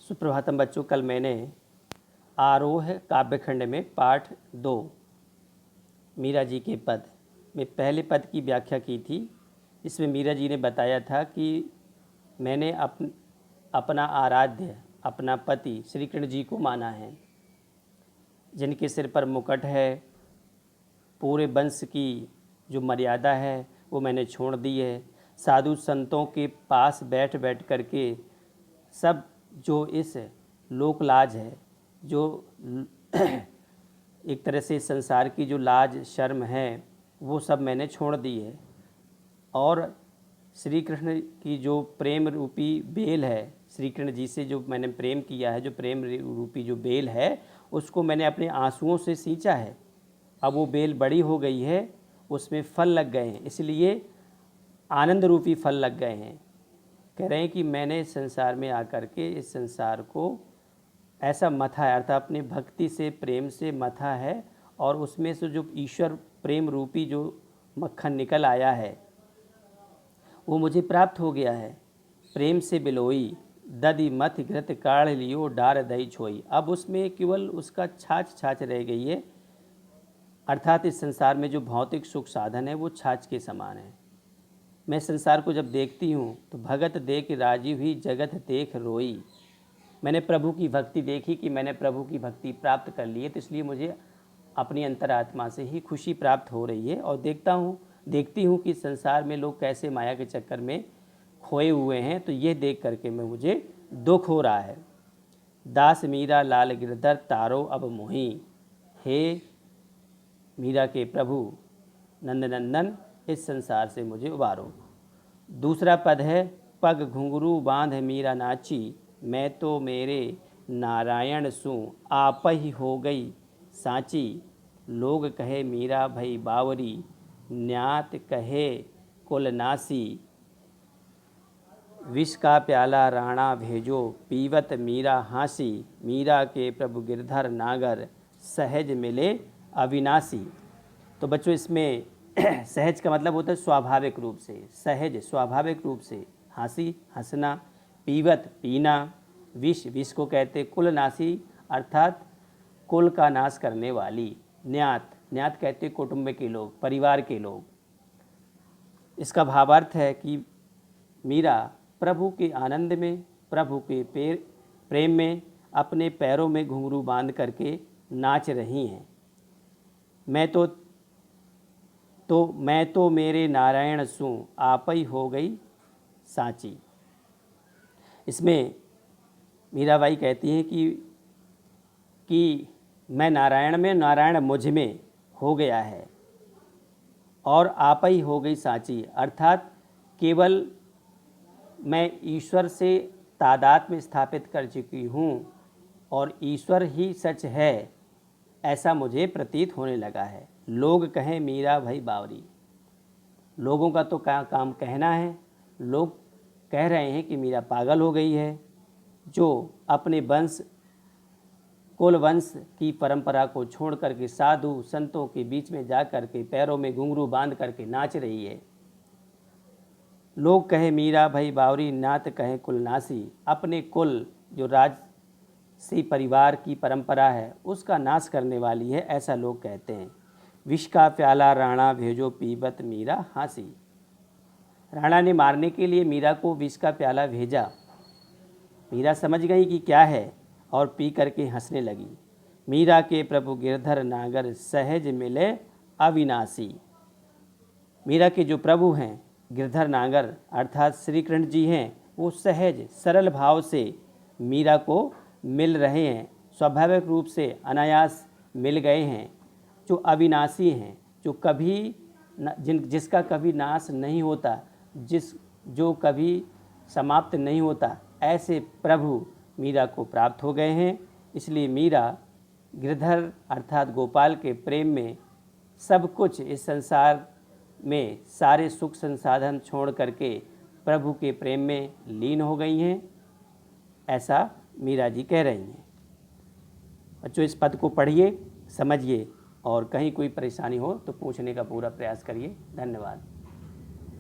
सुप्रभातम बच्चों, कल मैंने आरोह काव्यखंड में पाठ 2 मीरा जी के पद में पहले पद की व्याख्या की थी। इसमें मीरा जी ने बताया था कि मैंने अपना आराध्य, अपना पति श्री कृष्ण जी को माना है, जिनके सिर पर मुकुट है। पूरे वंश की जो मर्यादा है वो मैंने छोड़ दी है। साधु संतों के पास बैठ बैठ करके सब जो इस लोकलाज है, जो एक तरह से संसार की जो लाज शर्म है, वो सब मैंने छोड़ दी है। और श्री कृष्ण की जो प्रेम रूपी बेल है, श्री कृष्ण जी से जो मैंने प्रेम किया है, जो प्रेम रूपी जो बेल है, उसको मैंने अपने आंसुओं से सींचा है। अब वो बेल बड़ी हो गई है, उसमें फल लग गए हैं, इसलिए आनंद रूपी फल लग गए हैं। कह रहे हैं कि मैंने इस संसार में आकर के इस संसार को ऐसा मथा है, अर्थात अपनी भक्ति से प्रेम से मथा है, और उसमें से जो ईश्वर प्रेम रूपी जो मक्खन निकल आया है वो मुझे प्राप्त हो गया है। प्रेम से बिलोई दधि मथ घृत काढ़ लियो डार दही छोई। अब उसमें केवल उसका छाछ छाछ रह गई है, अर्थात इस संसार में जो भौतिक सुख साधन है वो छाछ के समान है। मैं संसार को जब देखती हूँ तो भगत देख राजी हुई जगत देख रोई। मैंने प्रभु की भक्ति देखी कि मैंने प्रभु की भक्ति प्राप्त कर ली है, तो इसलिए मुझे अपनी अंतरात्मा से ही खुशी प्राप्त हो रही है। और देखती हूँ कि संसार में लोग कैसे माया के चक्कर में खोए हुए हैं, तो ये देख करके मुझे दुख हो रहा है। दास मीरा लाल गिरधर तारो अब मोही। हे मीरा के प्रभु नंदनंदन, इस संसार से मुझे उबारो। दूसरा पद है, पग घुंघरू बांध मीरा नाची, मैं तो मेरे नारायण सु आप ही हो गई सांची। लोग कहे मीरा भई बावरी, न्यात कहे कुलनासी। विष का प्याला राणा भेजो, पीवत मीरा हासी। मीरा के प्रभु गिरधर नागर, सहज मिले अविनाशी। तो बच्चों, इसमें सहज का मतलब होता है स्वाभाविक रूप से, सहज स्वाभाविक रूप से, हंसी हंसना, पीवत पीना, विष विष को कहते कुलनाशी अर्थात कुल का नाश करने वाली, न्यात न्यात कहते कुटुंब के लोग, परिवार के लोग। इसका भावार्थ है कि मीरा प्रभु के आनंद में, प्रभु के प्रेम में अपने पैरों में घुंघरू बांध करके नाच रही हैं। मैं तो मेरे नारायण सु आप ही हो गई सांची। इसमें मीराबाई कहती हैं कि मैं नारायण में, नारायण मुझ में हो गया है, और आप ही हो गई सांची, अर्थात केवल मैं ईश्वर से तादात्म्य स्थापित कर चुकी हूँ और ईश्वर ही सच है, ऐसा मुझे प्रतीत होने लगा है। लोग कहें मीरा भई बावरी। लोगों का तो काम कहना है। लोग कह रहे हैं कि मीरा पागल हो गई है, जो अपने कुल वंश की परंपरा को छोड़ करके साधु संतों के बीच में जा करके पैरों में घुंघरू बांध करके नाच रही है। लोग कहे मीरा भई बावरी, नात कहे कुलनासी। अपने कुल जो राजसी परिवार की परंपरा है उसका नाश करने वाली है, ऐसा लोग कहते हैं। विष का प्याला राणा भेजो, पीबत मीरा हासी। राणा ने मारने के लिए मीरा को विष का प्याला भेजा। मीरा समझ गई कि क्या है और पी करके हंसने लगी। मीरा के प्रभु गिरधर नागर, सहज मिले अविनाशी। मीरा के जो प्रभु हैं गिरधर नागर अर्थात श्री कृष्ण जी हैं, वो सहज सरल भाव से मीरा को मिल रहे हैं, स्वाभाविक रूप से अनायास मिल गए हैं, जो अविनाशी हैं, जो कभी जिसका कभी नाश नहीं होता, जो कभी समाप्त नहीं होता, ऐसे प्रभु मीरा को प्राप्त हो गए हैं। इसलिए मीरा गिरधर अर्थात गोपाल के प्रेम में सब कुछ, इस संसार में सारे सुख संसाधन छोड़ करके प्रभु के प्रेम में लीन हो गई हैं, ऐसा मीरा जी कह रही हैं। बच्चों, इस पद को पढ़िए, समझिए, और कहीं कोई परेशानी हो तो पूछने का पूरा प्रयास करिए। धन्यवाद।